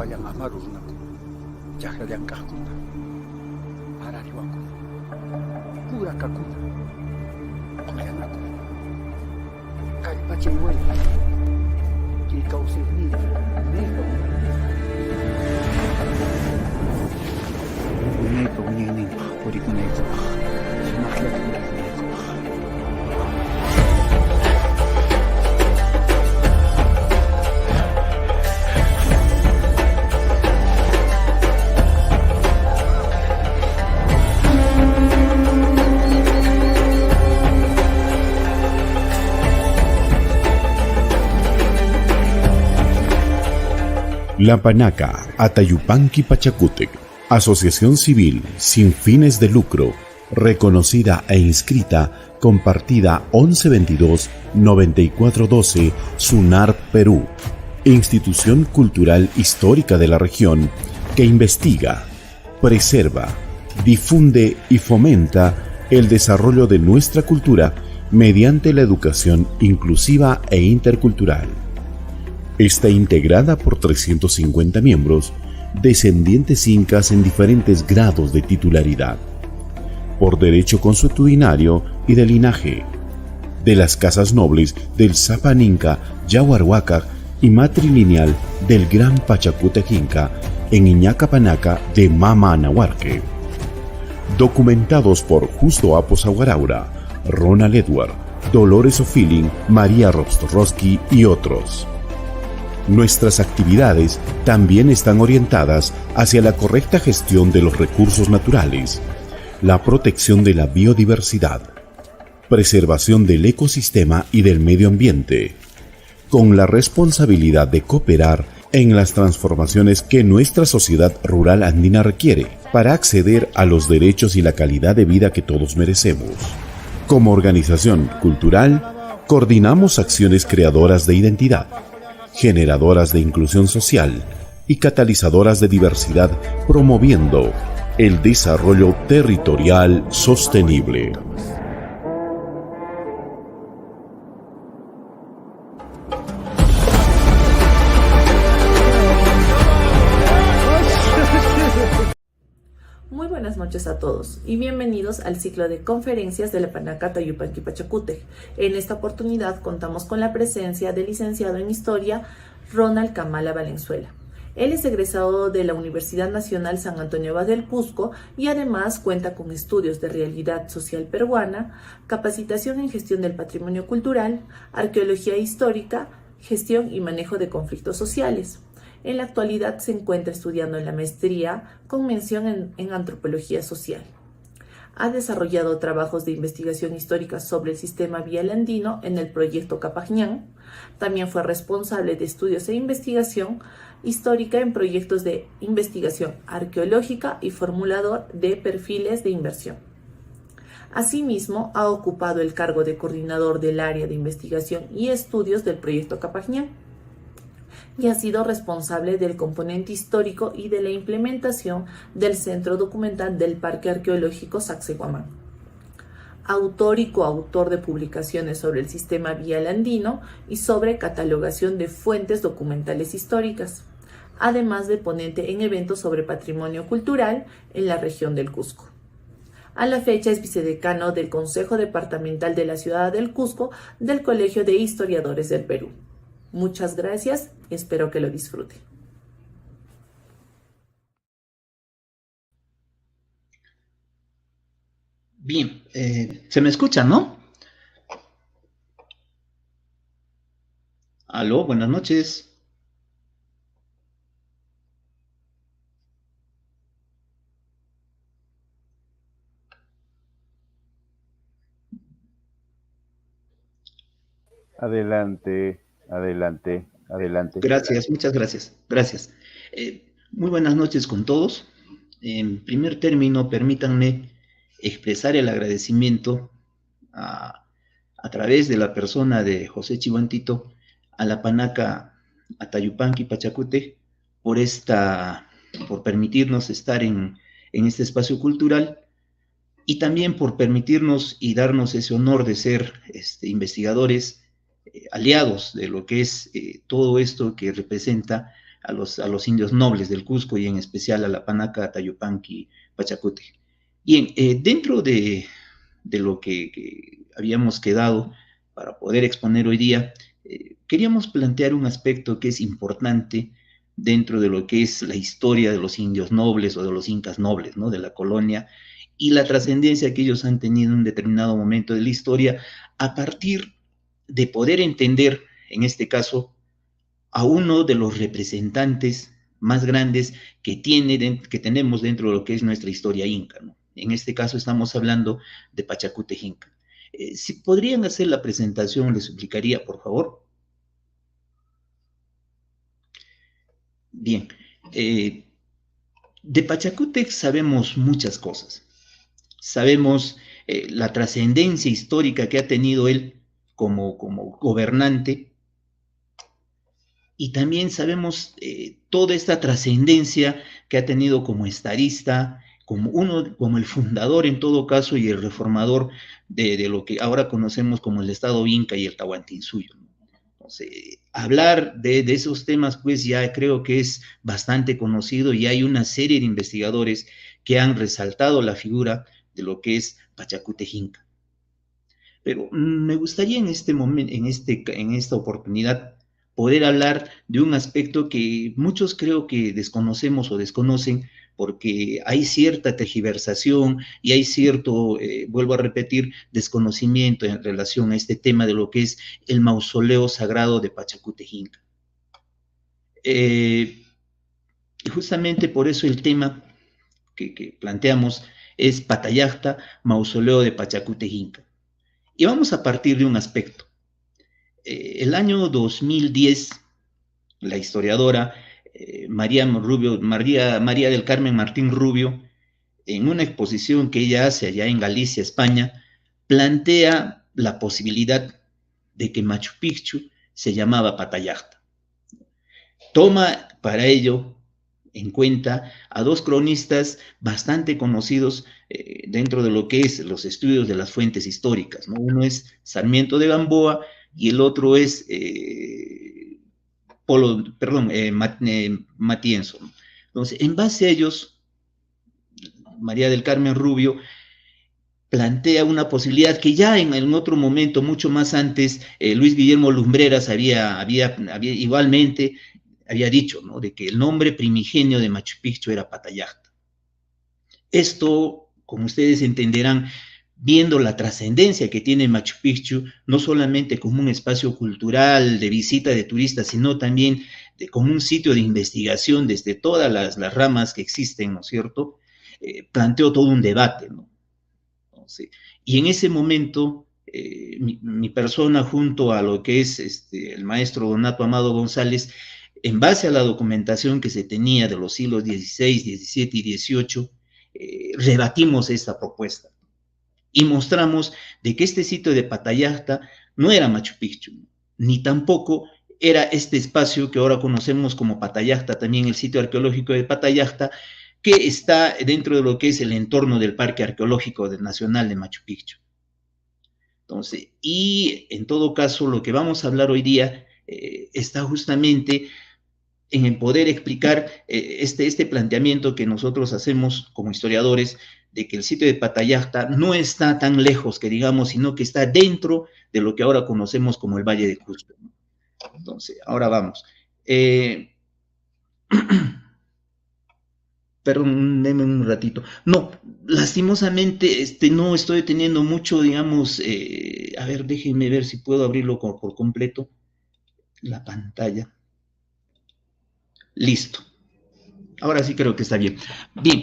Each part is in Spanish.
payan amarusnaku, llaqllankaqkuna, arariwakuna, kurakakuna, oqllanakuna, kallpachaywanqa, kawsaqniyqa, niyqa unayqa wiñayninqa, purikunayqa, sumaqllata purikunayqa. La Panaca Atayupanqui Pachacútec, asociación civil sin fines de lucro, reconocida e inscrita con partida 1122-9412, SUNAR, Perú, institución cultural histórica de la región que investiga, preserva, difunde y fomenta el desarrollo de nuestra cultura mediante la educación inclusiva e intercultural. Está integrada por 350 miembros, descendientes incas en diferentes grados de titularidad, por derecho consuetudinario y de linaje, de las casas nobles del Zapan Inca, Yaguarhuaca y matrilineal del Gran Pachacútec Inca en Iñaca Panaca de Mama Anahuarque. Documentados por Justo Apos Aguaraura, Ronald Edward, Dolores O'Feeling, María Rostorowski y otros. Nuestras actividades también están orientadas hacia la correcta gestión de los recursos naturales, la protección de la biodiversidad, preservación del ecosistema y del medio ambiente, con la responsabilidad de cooperar en las transformaciones que nuestra sociedad rural andina requiere para acceder a los derechos y la calidad de vida que todos merecemos. Como organización cultural, coordinamos acciones creadoras de identidad, generadoras de inclusión social y catalizadoras de diversidad, promoviendo el desarrollo territorial sostenible. Muy buenas noches a todos y bienvenidos al ciclo de conferencias de la Panaca Atayupanqui Pachacútec. En esta oportunidad contamos con la presencia del licenciado en Historia Ronald Camala Valenzuela. Él es egresado de la Universidad Nacional San Antonio Abad del Cusco y además cuenta con estudios de realidad social peruana, capacitación en gestión del patrimonio cultural, arqueología histórica, gestión y manejo de conflictos sociales. En la actualidad se encuentra estudiando en la maestría con mención en antropología social. Ha desarrollado trabajos de investigación histórica sobre el sistema vial andino en el proyecto Capajñán. También fue responsable de estudios e investigación histórica en proyectos de investigación arqueológica y formulador de perfiles de inversión. Asimismo, ha ocupado el cargo de coordinador del área de investigación y estudios del proyecto Capajñán y ha sido responsable del componente histórico y de la implementación del Centro Documental del Parque Arqueológico Sacsayhuamán. Autor y coautor de publicaciones sobre el sistema vial andino y sobre catalogación de fuentes documentales históricas, además de ponente en eventos sobre patrimonio cultural en la región del Cusco. A la fecha es vicedecano del Consejo Departamental de la Ciudad del Cusco del Colegio de Historiadores del Perú. Muchas gracias y espero que lo disfruten. Bien, se me escucha, ¿no? Aló, buenas noches. Adelante. Gracias, muchas gracias. Gracias. Muy buenas noches con todos. En primer término, permítanme expresar el agradecimiento a través de la persona de José Chihuantito a la Panaca Atayupanqui Pachacútec por permitirnos estar en este espacio cultural y también por permitirnos y darnos ese honor de ser investigadores aliados de lo que es todo esto que representa a los indios nobles del Cusco y en especial a la Panaca, Tayupanqui, Pachacútec. Bien, dentro de lo que habíamos quedado para poder exponer hoy día, queríamos plantear un aspecto que es importante dentro de lo que es la historia de los indios nobles o de los incas nobles, ¿no? De la colonia, y la trascendencia que ellos han tenido en un determinado momento de la historia, a partir de poder entender, en este caso, a uno de los representantes más grandes que tenemos dentro de lo que es nuestra historia inca, ¿no? En este caso estamos hablando de Pachacútec Inca. Si podrían hacer la presentación, les suplicaría, por favor. Bien, de Pachacútec sabemos muchas cosas. Sabemos la trascendencia histórica que ha tenido él como gobernante, y también sabemos toda esta trascendencia que ha tenido como estadista, como el fundador en todo caso y el reformador de lo que ahora conocemos como el Estado Inca y el Tahuantinsuyo. Entonces, hablar de esos temas, pues ya creo que es bastante conocido, y hay una serie de investigadores que han resaltado la figura de lo que es Pachacútec Inca. Pero me gustaría en este momento, en esta oportunidad, poder hablar de un aspecto que muchos creo que desconocemos o desconocen, porque hay cierta tergiversación y hay cierto, vuelvo a repetir, desconocimiento en relación a este tema de lo que es el mausoleo sagrado de Pachacútec Inca. Y justamente por eso el tema que planteamos es Patallacta, mausoleo de Pachacútec Inca. Y vamos a partir de un aspecto. El año 2010, la historiadora María del Carmen Martín Rubio, en una exposición que ella hace allá en Galicia, España, plantea la posibilidad de que Machu Picchu se llamaba Patallacta. Toma para ello en cuenta a dos cronistas bastante conocidos dentro de lo que es los estudios de las fuentes históricas, ¿no? Uno es Sarmiento de Gamboa y el otro es Matienzo. Entonces, en base a ellos, María del Carmen Rubio plantea una posibilidad que ya en otro momento, mucho más antes, Luis Guillermo Lumbreras había igualmente había dicho, ¿no? De que el nombre primigenio de Machu Picchu era Patallacta. Esto, como ustedes entenderán, viendo la trascendencia que tiene Machu Picchu, no solamente como un espacio cultural de visita de turistas, sino también como un sitio de investigación desde todas las ramas que existen, ¿no es cierto? Planteó todo un debate, ¿no? Entonces, y en ese momento, mi persona, junto a lo que es el maestro Donato Amado González, en base a la documentación que se tenía de los siglos XVI, XVII y XVIII, rebatimos esta propuesta y mostramos de que este sitio de Patallacta no era Machu Picchu, ni tampoco era este espacio que ahora conocemos como Patallacta, también el sitio arqueológico de Patallacta, que está dentro de lo que es el entorno del Parque Arqueológico Nacional de Machu Picchu. Entonces, y en todo caso, lo que vamos a hablar hoy día está justamente en el poder explicar este planteamiento que nosotros hacemos como historiadores, de que el sitio de Patallacta no está tan lejos, que digamos, sino que está dentro de lo que ahora conocemos como el Valle de Cusco. Entonces, ahora vamos. Perdónenme un ratito. No, lastimosamente no estoy teniendo mucho, digamos, a ver, déjenme ver si puedo abrirlo por completo, la pantalla. Listo. Ahora sí creo que está bien. Bien,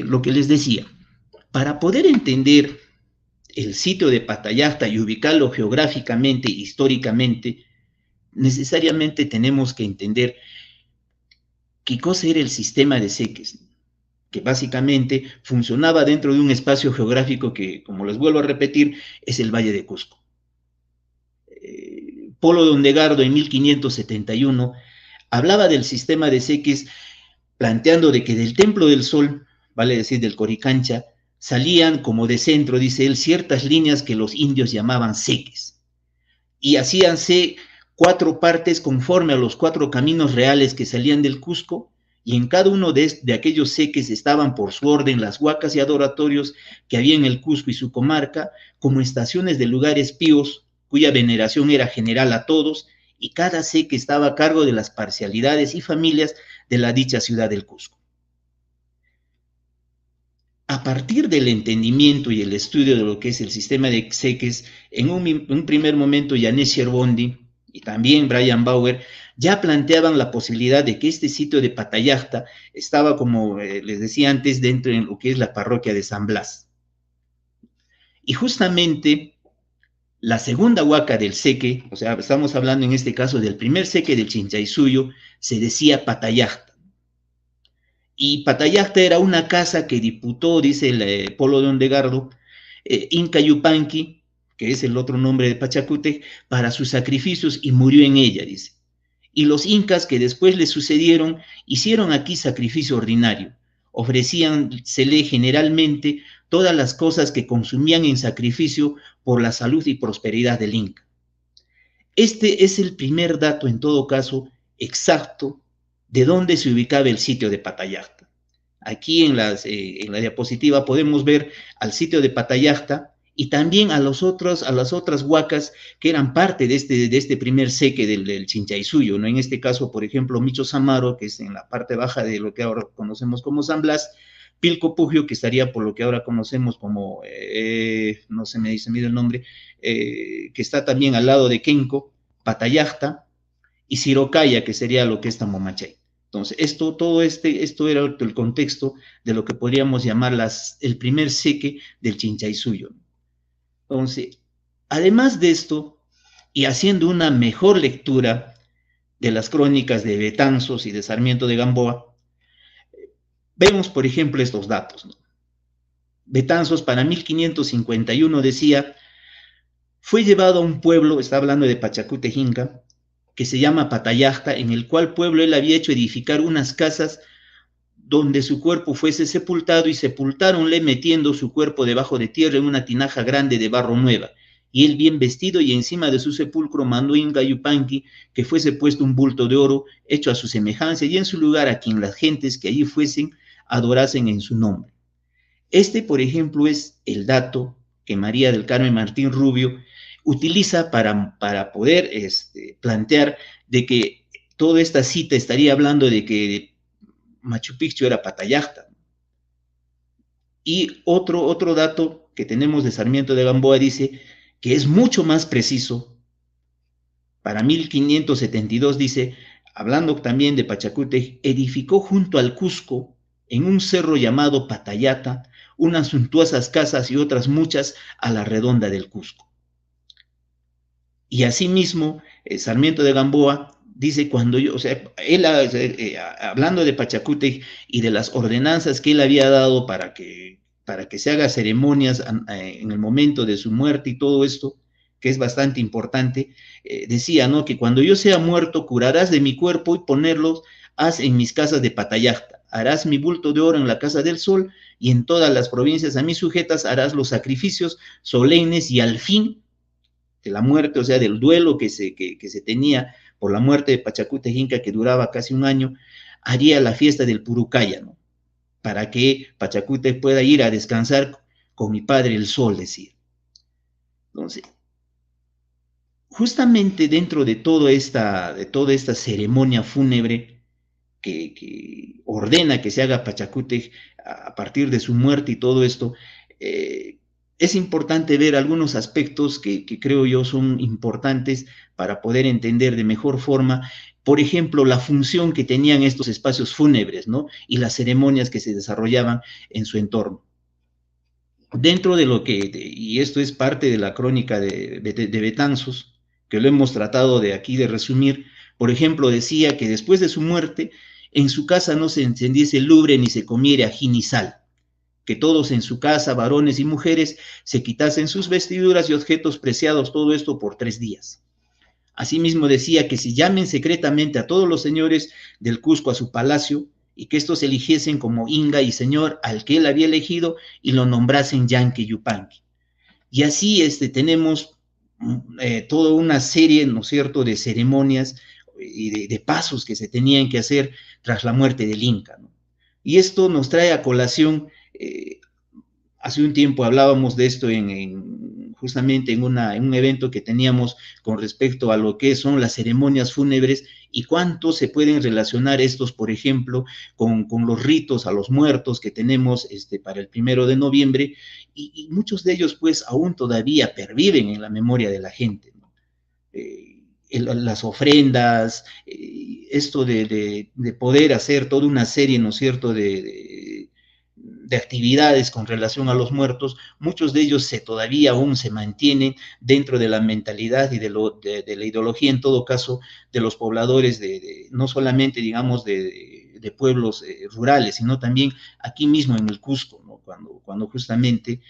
lo que les decía, para poder entender el sitio de Patallacta y ubicarlo geográficamente, históricamente, necesariamente tenemos que entender qué cosa era el sistema de seques, que básicamente funcionaba dentro de un espacio geográfico que, como les vuelvo a repetir, es el Valle de Cusco. Polo de Ondegardo en 1571 hablaba del sistema de seques, planteando de que del Templo del Sol, vale decir del Coricancha, salían como de centro, dice él, ciertas líneas que los indios llamaban seques, y hacíanse 4 partes conforme a los 4 caminos reales que salían del Cusco, y en cada uno de aquellos seques estaban por su orden las huacas y adoratorios que había en el Cusco y su comarca, como estaciones de lugares píos, cuya veneración era general a todos, y cada seque estaba a cargo de las parcialidades y familias de la dicha ciudad del Cusco. A partir del entendimiento y el estudio de lo que es el sistema de seques, en un primer momento Yanis Cherbondi y también Brian Bauer ya planteaban la posibilidad de que este sitio de Patallacta estaba, como les decía antes, dentro de lo que es la parroquia de San Blas. Y justamente la segunda huaca del seque, o sea, estamos hablando en este caso del primer seque del Chinchaysuyo, se decía Patallacta. Y Patallacta era una casa que diputó, dice el Polo de Ondegardo, Inca Yupanqui, que es el otro nombre de Pachacútec, para sus sacrificios y murió en ella, dice. Y los incas que después le sucedieron hicieron aquí sacrificio ordinario, ofrecíansele generalmente todas las cosas que consumían en sacrificio por la salud y prosperidad del inca. Este es el primer dato, en todo caso, exacto de dónde se ubicaba el sitio de Patallacta. Aquí en la diapositiva podemos ver al sitio de Patallacta y también a las otras huacas que eran parte de este primer seque del Chinchaysuyo, ¿no? En este caso, por ejemplo, Micho Samaro, que es en la parte baja de lo que ahora conocemos como San Blas, Pilco Pugio, que estaría por lo que ahora conocemos como, no se me dice el nombre, que está también al lado de Kenco, Patallacta, y Sirocaya, que sería lo que es Tamomachay. Entonces, esto era el contexto de lo que podríamos llamar el primer seque del Chinchaysuyo. Entonces, además de esto, y haciendo una mejor lectura de las crónicas de Betanzos y de Sarmiento de Gamboa, vemos, por ejemplo, estos datos, ¿no? Betanzos para 1551 decía, fue llevado a un pueblo, está hablando de Pachacútec Inca, que se llama Patallacta, en el cual pueblo él había hecho edificar unas casas donde su cuerpo fuese sepultado, y sepultáronle metiendo su cuerpo debajo de tierra en una tinaja grande de barro nueva, y él bien vestido, y encima de su sepulcro mandó Inca Yupanqui que fuese puesto un bulto de oro hecho a su semejanza, y en su lugar a quien las gentes que allí fuesen adorasen en su nombre. Este, por ejemplo, es el dato que María del Carmen Martín Rubio utiliza para poder plantear de que toda esta cita estaría hablando de que Machu Picchu era Patallacta. Y otro dato que tenemos de Sarmiento de Gamboa dice que es mucho más preciso. Para 1572 dice, hablando también de Pachacútec, edificó junto al Cusco, en un cerro llamado Patallata, unas suntuosas casas y otras muchas a la redonda del Cusco. Y asimismo, Sarmiento de Gamboa dice, cuando yo, o sea, él hablando de Pachacútec y de las ordenanzas que él había dado para que se haga ceremonias en el momento de su muerte y todo esto, que es bastante importante, decía, ¿no? Que cuando yo sea muerto, curarás de mi cuerpo y ponerlos haz en mis casas de Patallacta, harás mi bulto de oro en la casa del sol, y en todas las provincias a mí sujetas harás los sacrificios solemnes, y al fin de la muerte, o sea, del duelo que se tenía por la muerte de Pachacútec Inca, que duraba casi un año, haría la fiesta del Purucaya, ¿no? Para que Pachacútec pueda ir a descansar con mi padre el sol, decía. Entonces, justamente dentro de toda esta ceremonia fúnebre que ordena que se haga Pachacútec a partir de su muerte y todo esto, es importante ver algunos aspectos que creo yo son importantes para poder entender de mejor forma, por ejemplo, la función que tenían estos espacios fúnebres, ¿no? Y las ceremonias que se desarrollaban en su entorno. Dentro de lo que, y esto es parte de la crónica de Betanzos, que lo hemos tratado de aquí de resumir, por ejemplo, decía que después de su muerte, en su casa no se encendiese lumbre ni se comiera ají ni sal, que todos en su casa, varones y mujeres, se quitasen sus vestiduras y objetos preciados, todo esto por 3 días. Asimismo decía que se llamen secretamente a todos los señores del Cusco a su palacio, y que estos eligiesen como inga y señor al que él había elegido, y lo nombrasen Yanqui Yupanqui. Y así tenemos toda una serie, ¿no es cierto?, de ceremonias y de pasos que se tenían que hacer tras la muerte del Inca, ¿no? Y esto nos trae a colación, hace un tiempo hablábamos de esto justamente en un evento que teníamos con respecto a lo que son las ceremonias fúnebres y cuánto se pueden relacionar estos, por ejemplo, con los ritos a los muertos que tenemos para el 1 de noviembre, y muchos de ellos pues aún todavía perviven en la memoria de la gente, ¿no? Las ofrendas, esto de poder hacer toda una serie, ¿no es cierto?, de actividades con relación a los muertos, muchos de ellos todavía aún se mantienen dentro de la mentalidad y de la ideología, en todo caso, de los pobladores, no solamente, digamos, de pueblos rurales, sino también aquí mismo en el Cusco, ¿no? Cuando justamente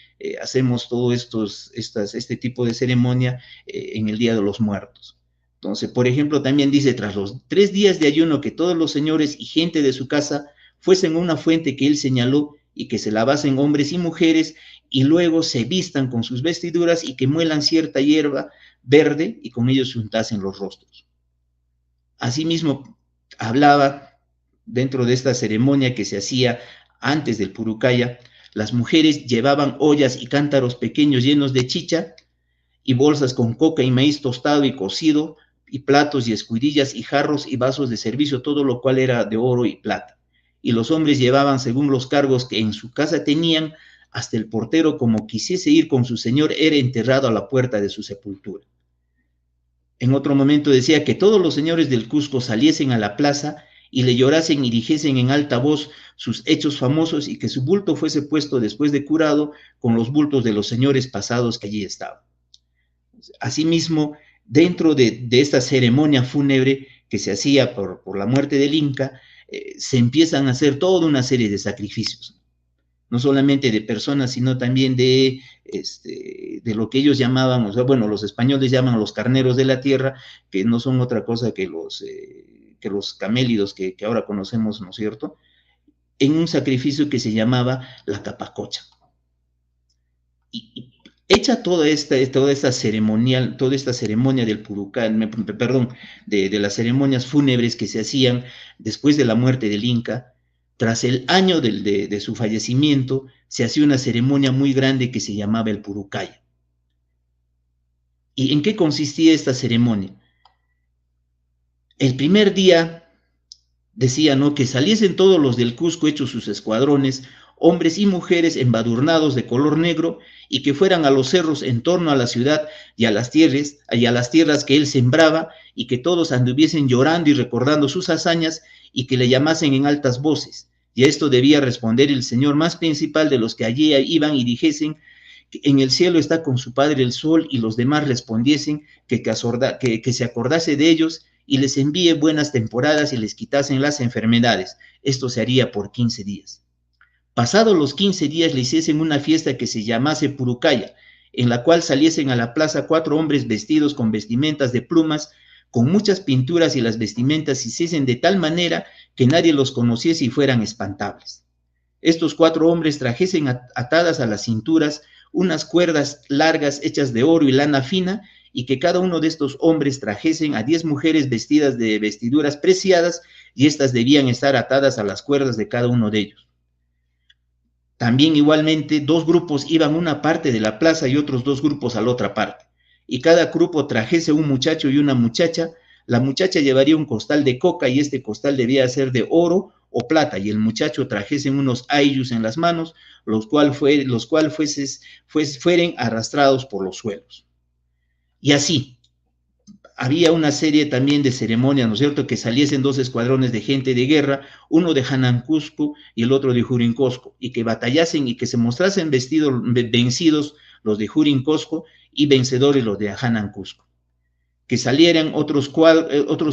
hacemos todo este tipo de ceremonia en el Día de los Muertos. Entonces, por ejemplo, también dice, tras los 3 días de ayuno, que todos los señores y gente de su casa fuesen a una fuente que él señaló y que se lavasen hombres y mujeres, y luego se vistan con sus vestiduras y que muelan cierta hierba verde y con ellos se untasen los rostros. Asimismo, hablaba dentro de esta ceremonia que se hacía antes del Purucaya, las mujeres llevaban ollas y cántaros pequeños llenos de chicha y bolsas con coca y maíz tostado y cocido, y platos y escudillas y jarros y vasos de servicio, todo lo cual era de oro y plata. Y los hombres llevaban, según los cargos que en su casa tenían, hasta el portero, como quisiese ir con su señor, era enterrado a la puerta de su sepultura. En otro momento decía que todos los señores del Cusco saliesen a la plaza y le llorasen y dijesen en alta voz sus hechos famosos, y que su bulto fuese puesto después de curado con los bultos de los señores pasados que allí estaban. Asimismo, dentro de esta ceremonia fúnebre que se hacía por la muerte del Inca, se empiezan a hacer toda una serie de sacrificios, no solamente de personas, sino también de lo que ellos llamaban, o sea, bueno, los españoles llaman los carneros de la tierra, que no son otra cosa que los camélidos que ahora conocemos, ¿no es cierto?, en un sacrificio que se llamaba la capacocha. Y hecha toda esta ceremonia del Purucay, de las ceremonias fúnebres que se hacían después de la muerte del Inca, tras el año de su fallecimiento, se hacía una ceremonia muy grande que se llamaba el Purucaya. ¿Y en qué consistía esta ceremonia? El primer día decía, ¿no?, que saliesen todos los del Cusco hechos sus escuadrones, hombres y mujeres embadurnados de color negro, y que fueran a los cerros en torno a la ciudad y a las tierras que él sembraba, y que todos anduviesen llorando y recordando sus hazañas, y que le llamasen en altas voces. Y a esto debía responder el señor más principal de los que allí iban, y dijesen que en el cielo está con su padre el sol, y los demás respondiesen que se acordase de ellos y les envíe buenas temporadas y les quitasen las enfermedades. Esto se haría por 15 días. Pasados los 15 días le hiciesen una fiesta que se llamase Purucaya, en la cual saliesen a la plaza 4 hombres vestidos con vestimentas de plumas, con muchas pinturas, y las vestimentas se hiciesen de tal manera que nadie los conociese y fueran espantables. Estos 4 hombres trajesen atadas a las cinturas unas cuerdas largas hechas de oro y lana fina, y que cada uno de estos hombres trajesen a 10 mujeres vestidas de vestiduras preciadas, y éstas debían estar atadas a las cuerdas de cada uno de ellos. También igualmente 2 grupos iban a una parte de la plaza y otros 2 grupos a la otra parte, y cada grupo trajese un muchacho y una muchacha. La muchacha llevaría un costal de coca, y este costal debía ser de oro o plata, y el muchacho trajesen unos ayllus en las manos, los cuales fueren arrastrados por los suelos. Y así, había una serie también de ceremonias, ¿no es cierto?, que saliesen 2 escuadrones de gente de guerra, uno de Hanan Cusco y el otro de Jurin Cosco, y que batallasen y que se mostrasen vencidos los de Jurin Cosco y vencedores los de Hanan Cusco. Que salieran otros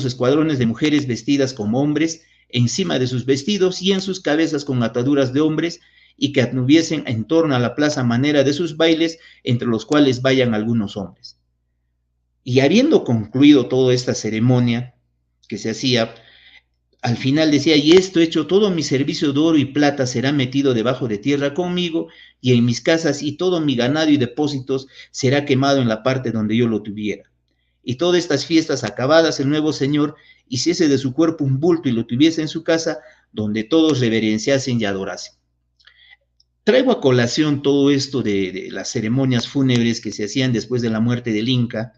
escuadrones de mujeres vestidas como hombres, encima de sus vestidos y en sus cabezas con ataduras de hombres, y que anduviesen en torno a la plaza a manera de sus bailes, entre los cuales vayan algunos hombres. Y habiendo concluido toda esta ceremonia que se hacía, al final decía, y esto hecho, todo mi servicio de oro y plata será metido debajo de tierra conmigo, y en mis casas y todo mi ganado y depósitos será quemado en la parte donde yo lo tuviera. Y todas estas fiestas acabadas, el nuevo Señor hiciese de su cuerpo un bulto y lo tuviese en su casa, donde todos reverenciasen y adorasen. Traigo a colación todo esto de las ceremonias fúnebres que se hacían después de la muerte del Inca,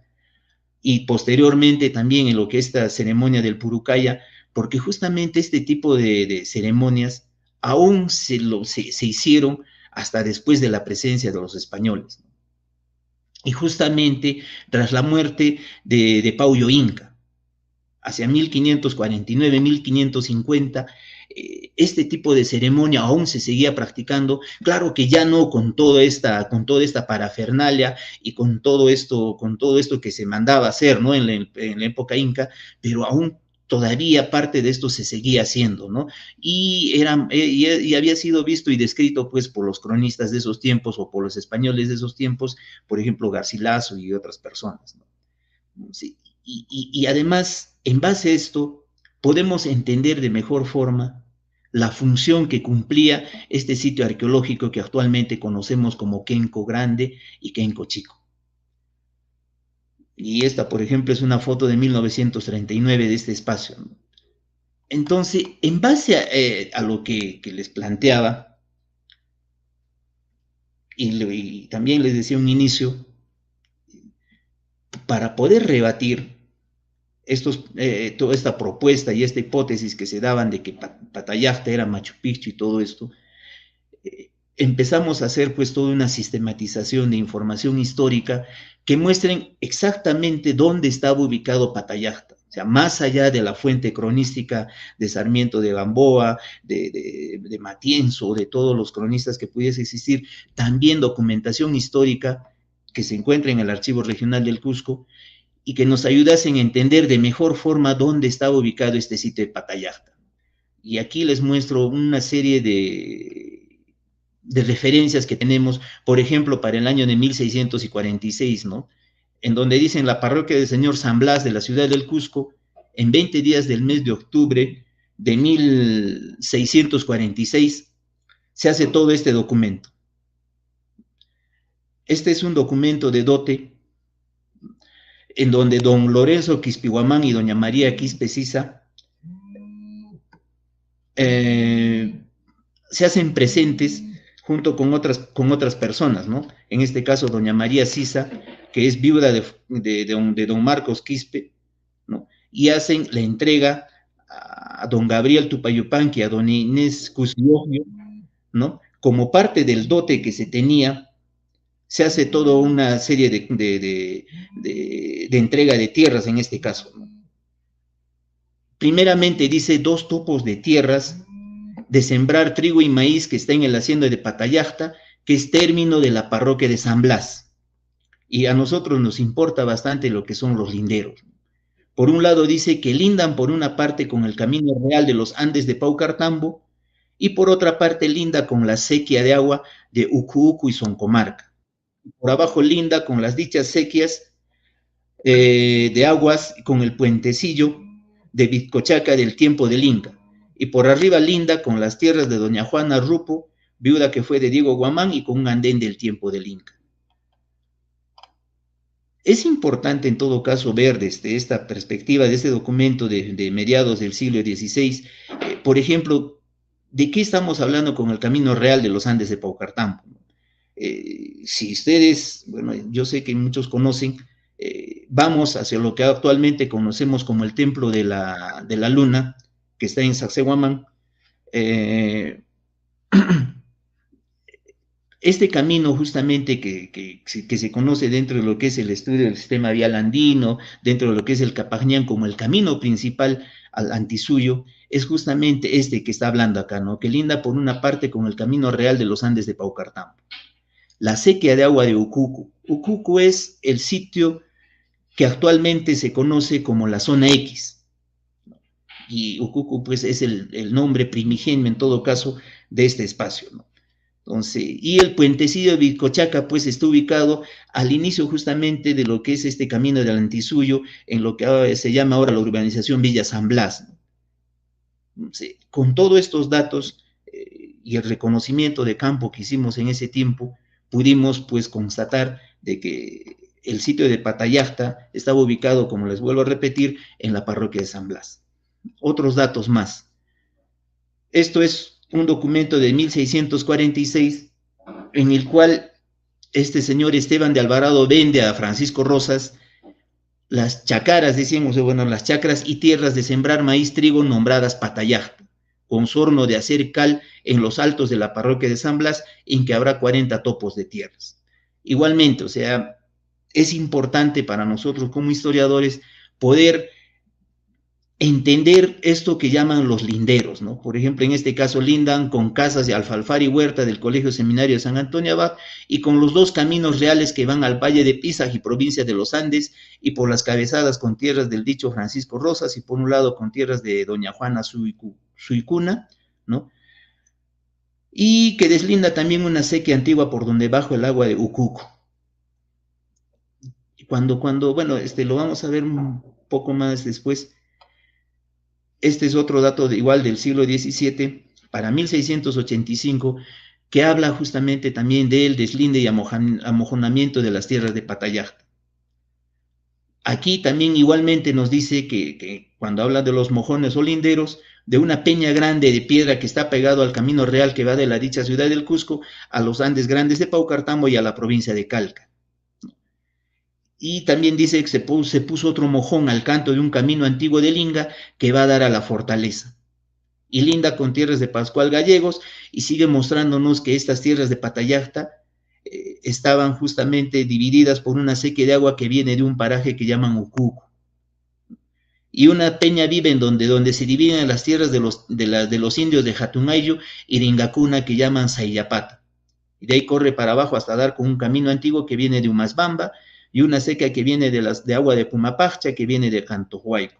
y posteriormente también en lo que es esta ceremonia del Purucaya, porque justamente este tipo de ceremonias aún se hicieron hasta después de la presencia de los españoles. Y justamente tras la muerte de Paulo Inca, hacia 1549, 1550, este tipo de ceremonia aún se seguía practicando, claro que ya no con toda esta parafernalia y con todo esto que se mandaba hacer, ¿no? En la época inca, pero aún todavía parte de esto se seguía haciendo, ¿no? Y había sido visto y descrito, pues, por los cronistas de esos tiempos o por los españoles de esos tiempos, por ejemplo, Garcilaso y otras personas, ¿no? Sí. Y además, en base a esto, podemos entender de mejor forma la función que cumplía este sitio arqueológico que actualmente conocemos como Kenco Grande y Kenco Chico. Y esta, por ejemplo, es una foto de 1939 de este espacio. Entonces, en base a lo que les planteaba, y también les decía un inicio, para poder rebatir toda esta propuesta y esta hipótesis que se daban de que Patallacta era Machu Picchu y todo esto, empezamos a hacer pues toda una sistematización de información histórica que muestren exactamente dónde estaba ubicado Patallacta. O sea, más allá de la fuente cronística de Sarmiento de Gamboa, de Matienzo, de todos los cronistas que pudiese existir, también documentación histórica que se encuentra en el Archivo Regional del Cusco, y que nos ayudasen a entender de mejor forma dónde estaba ubicado este sitio de Patallacta. Y aquí les muestro una serie de referencias que tenemos, por ejemplo, para el año de 1646, ¿no? En donde dicen la parroquia del Señor San Blas de la ciudad del Cusco, en 20 días del mes de octubre de 1646, se hace todo este documento. Este es un documento de dote en donde don Lorenzo Quispe-Guamán y doña María Quispe Sisa se hacen presentes junto con otras personas, ¿no? En este caso, doña María Sisa, que es viuda de don Marcos Quispe, ¿no? Y hacen la entrega a don Gabriel Tupayupanqui, a don Inés Cusiogio, ¿no? Como parte del dote que se tenía, se hace toda una serie de entrega de tierras en este caso, ¿no? Primeramente dice 2 topos de tierras de sembrar trigo y maíz que está en el hacienda de Patallacta, que es término de la parroquia de San Blas. Y a nosotros nos importa bastante lo que son los linderos. Por un lado dice que lindan por una parte con el camino real de los Andes de Paucartambo y por otra parte linda con la sequía de agua de Ucuucu y Soncomarca. Por abajo linda con las dichas sequías de aguas con el puentecillo de Vizcochaca del tiempo del Inca, y por arriba linda con las tierras de doña Juana Rupo, viuda que fue de Diego Guamán, y con un andén del tiempo del Inca. Es importante en todo caso ver desde esta perspectiva de este documento de mediados del siglo XVI, por ejemplo, de qué estamos hablando con el camino real de los Andes de Paucartambo. Si ustedes, bueno, yo sé que muchos conocen, vamos hacia lo que actualmente conocemos como el Templo de la Luna, que está en Sacsayhuamán. Este camino justamente que se conoce dentro de lo que es el estudio del sistema vial andino, dentro de lo que es el Capañán como el camino principal al Antisuyo, es justamente este que está hablando acá, ¿no? Que linda por una parte con el camino real de los Andes de Paucartambo. La sequía de agua de Ucucu. Ucucu es el sitio que actualmente se conoce como la zona X. Y Ucucu, pues, es el nombre primigenio, en todo caso, de este espacio, ¿no? Entonces, y el puentecillo de Vizcochaca, pues, está ubicado al inicio justamente de lo que es este camino del Antisuyo, en lo que se llama ahora la urbanización Villa San Blas, ¿no? Con todos estos datos y el reconocimiento de campo que hicimos en ese tiempo, pudimos pues constatar de que el sitio de Patallacta estaba ubicado, como les vuelvo a repetir, en la parroquia de San Blas. Otros datos más. Esto es un documento de 1646 en el cual este señor Esteban de Alvarado vende a Francisco Rosas las chacaras, decíamos, bueno, las chacras y tierras de sembrar maíz, trigo, nombradas Patallacta, con sorno de hacer cal en los altos de la parroquia de San Blas, en que habrá 40 topos de tierras. Igualmente, o sea, es importante para nosotros como historiadores poder entender esto que llaman los linderos, ¿no? Por ejemplo, en este caso lindan con casas de alfalfar y huerta del Colegio Seminario de San Antonio Abad y con los dos caminos reales que van al Valle de Pisaj y provincia de los Andes y por las cabezadas con tierras del dicho Francisco Rosas y por un lado con tierras de doña Juana Suicuna, ¿no? Y que deslinda también una sequía antigua por donde bajo el agua de Ucuco. Bueno, lo vamos a ver un poco más después. Este es otro dato igual del siglo XVII, para 1685, que habla justamente también del deslinde y amojonamiento de las tierras de Patallacta. Aquí también igualmente nos dice que cuando habla de los mojones o linderos, de una peña grande de piedra que está pegado al camino real que va de la dicha ciudad del Cusco a los Andes Grandes de Paucartambo y a la provincia de Calca. Y también dice que se puso otro mojón al canto de un camino antiguo de Linga que va a dar a la fortaleza. Y linda con tierras de Pascual Gallegos y sigue mostrándonos que estas tierras de Patallacta estaban justamente divididas por una sequía de agua que viene de un paraje que llaman Ucuco. Y una peña vive en donde se dividen las tierras de los indios de Jatunayo y de Ingacuna que llaman Sayapata. Y de ahí corre para abajo hasta dar con un camino antiguo que viene de Umasbamba y una seca que viene de agua de Pumapacha, que viene de Cantohuayco.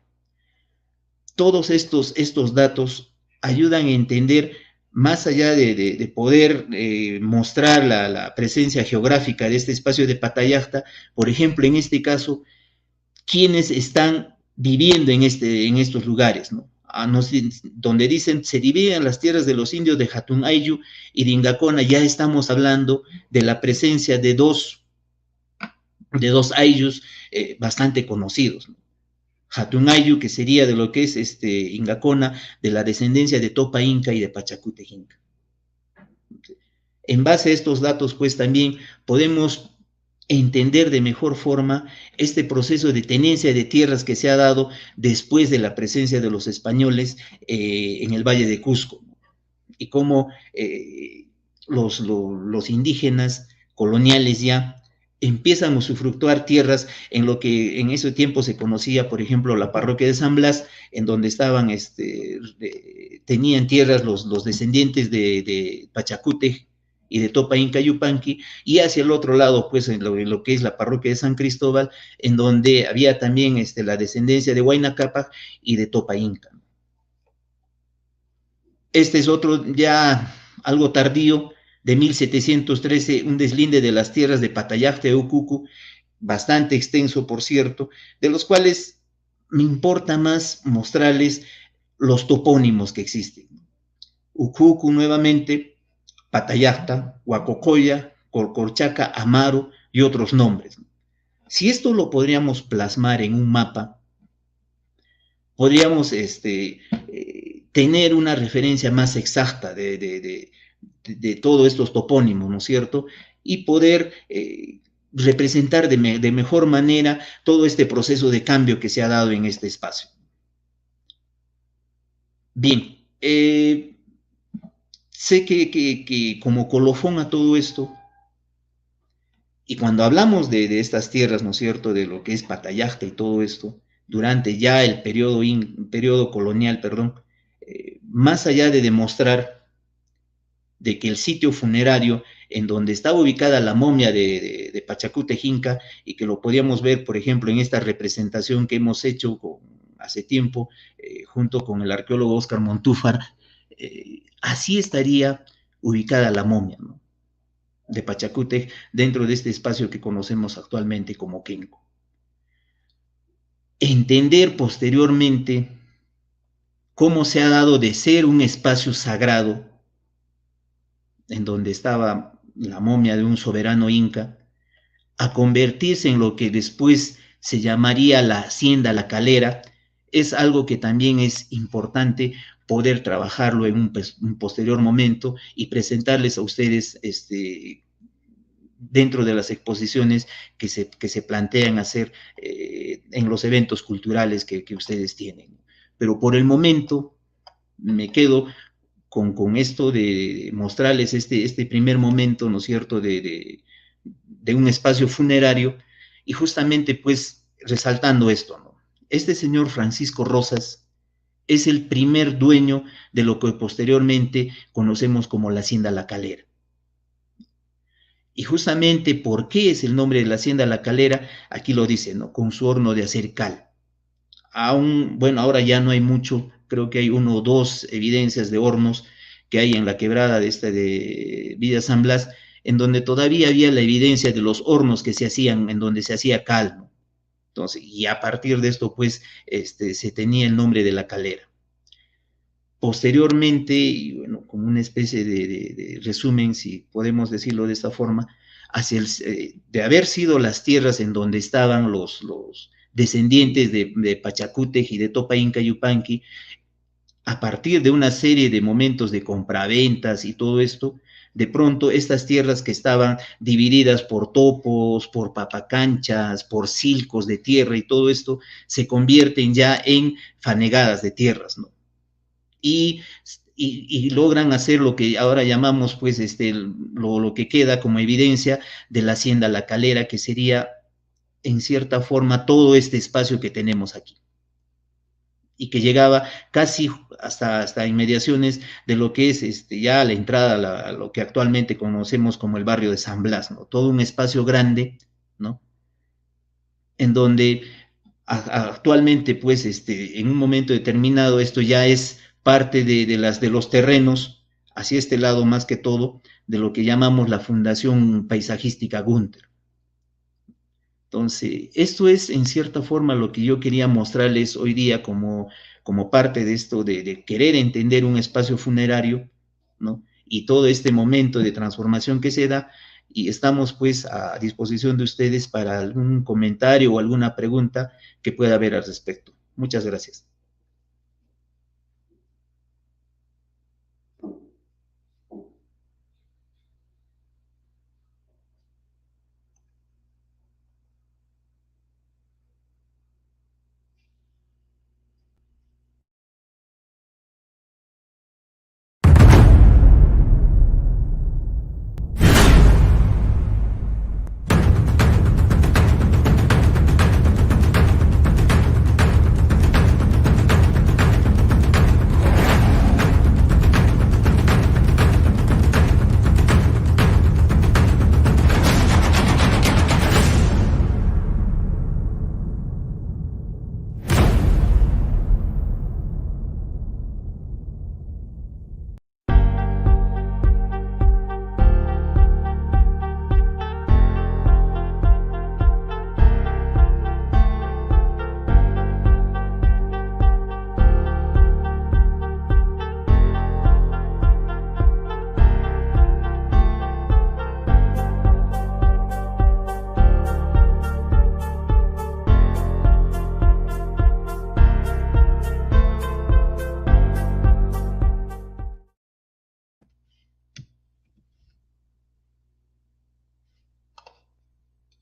Todos estos datos ayudan a entender, más allá de poder mostrar la presencia geográfica de este espacio de Patallacta, por ejemplo, en este caso, quienes están viviendo en estos lugares, ¿no? Donde dicen se dividen las tierras de los indios de Jatunayu y de Ingacona, ya estamos hablando de la presencia de dos ayllus bastante conocidos, ¿no? Jatunayu, que sería de lo que es Ingacona, de la descendencia de Topa Inca y de Pachacute Inca. En base a estos datos, pues también podemos entender de mejor forma este proceso de tenencia de tierras que se ha dado después de la presencia de los españoles en el Valle de Cusco, y cómo los indígenas coloniales ya empiezan a usufructuar tierras en lo que en ese tiempo se conocía, por ejemplo, la parroquia de San Blas, en donde estaban, tenían tierras los descendientes de Pachacute y de Topa Inca Yupanqui, y hacia el otro lado, pues, en lo que es la parroquia de San Cristóbal, en donde había también la descendencia de Huayna Cápac y de Topa Inca. Este es otro ya algo tardío, de 1713, un deslinde de las tierras de Patallacta de Ucuco, bastante extenso, por cierto, de los cuales me importa más mostrarles los topónimos que existen. Ucuco nuevamente, Patallacta, Huacocoya, Corcorchaca, Amaro y otros nombres. Si esto lo podríamos plasmar en un mapa, podríamos tener una referencia más exacta de todos estos topónimos, ¿no es cierto? Y poder representar de mejor manera todo este proceso de cambio que se ha dado en este espacio. Bien, sé que como colofón a todo esto, y cuando hablamos de estas tierras, ¿no es cierto?, de lo que es Patallacta y todo esto, durante ya el periodo colonial, más allá de demostrar de que el sitio funerario en donde estaba ubicada la momia de Pachacute Inca, y que lo podíamos ver, por ejemplo, en esta representación que hemos hecho hace tiempo, junto con el arqueólogo Óscar Montúfar, así estaría ubicada la momia, ¿no?, de Pachacute dentro de este espacio que conocemos actualmente como Kenco. Entender posteriormente cómo se ha dado de ser un espacio sagrado, en donde estaba la momia de un soberano inca, a convertirse en lo que después se llamaría la Hacienda La Calera, es algo que también es importante poder trabajarlo en un posterior momento y presentarles a ustedes dentro de las exposiciones que se plantean hacer en los eventos culturales que ustedes tienen. Pero por el momento me quedo con esto de mostrarles este primer momento, ¿no es cierto?, de un espacio funerario, y justamente pues resaltando esto, ¿no? Este señor Francisco Rosas es el primer dueño de lo que posteriormente conocemos como la Hacienda La Calera. Y justamente, ¿por qué es el nombre de la Hacienda La Calera? Aquí lo dice, ¿no? Con su horno de hacer cal. Aún, bueno, ahora ya no hay mucho, creo que hay uno o dos evidencias de hornos que hay en la quebrada de Villa San Blas, en donde todavía había la evidencia de los hornos que se hacían, en donde se hacía cal, ¿no? Entonces, y a partir de esto, pues, se tenía el nombre de La Calera. Posteriormente, y bueno, como una especie de resumen, si podemos decirlo de esta forma, de haber sido las tierras en donde estaban los descendientes de Pachacútec y de Topa Inca Yupanqui, a partir de una serie de momentos de compraventas y todo esto, de pronto estas tierras que estaban divididas por topos, por papacanchas, por silcos de tierra y todo esto, se convierten ya en fanegadas de tierras, ¿no? Y logran hacer lo que ahora llamamos, pues, lo que queda como evidencia de la Hacienda La Calera, que sería, en cierta forma, todo este espacio que tenemos aquí, y que llegaba casi hasta inmediaciones de lo que es ya la entrada a lo que actualmente conocemos como el barrio de San Blas, ¿no? Todo un espacio grande, ¿no? En donde actualmente, pues, en un momento determinado, esto ya es parte de los terrenos, hacia este lado más que todo, de lo que llamamos la Fundación Paisajística Gunther. Entonces, esto es en cierta forma lo que yo quería mostrarles hoy día como parte de esto de querer entender un espacio funerario, ¿no? Y todo este momento de transformación que se da, y estamos pues a disposición de ustedes para algún comentario o alguna pregunta que pueda haber al respecto. Muchas gracias.